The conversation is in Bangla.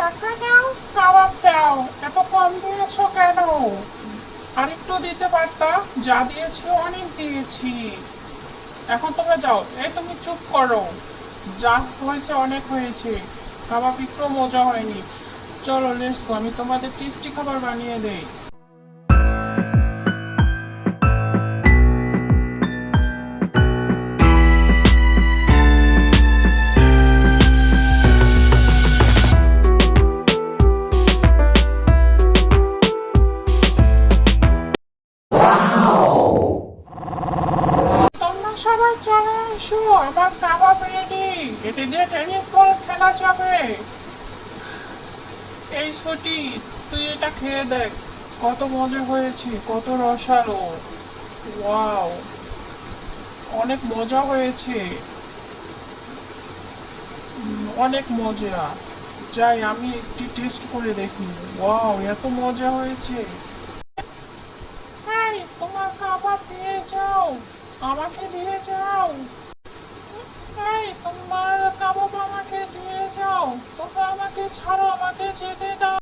টাকা দাও, কাবাব দাও, এত কম দিয়েছো কেন? আরেকটু দিতে পারতা, যা দিয়েছি অনেক দিয়েছি। এখন তোমরা যাও, এই তুমি চুপ করো। যা হয়েছে অনেক হয়েছে, কাবাব একটু মজা হয়নি। চলো লেটস গো, আমি তোমাদের টেস্টি খাবার বানিয়ে দেই। তোমরা সবাই চলে এসো, আমার কাবাব রেডি। এতে দিয়ে টেনিস বল খেলা যাবে। এই ছুটি, তুই এটা খেয়ে দেখ, কত মজা হয়েছে, কত রসালো। ওয়াও, অনেক মজা হয়েছে। অনেক মজা। যাই আমি একটি টেস্ট করে দেখি। ওয়াও, এত মজা হয়েছে। এই, তোমার কাবাব দিয়ে যাও, আমাকে দিয়ে যাও। এই, তোমার কাবাব আমাকে দিয়ে যাও, তোমরা আমাকে ছাড়ো, আমাকে যেতে দাও।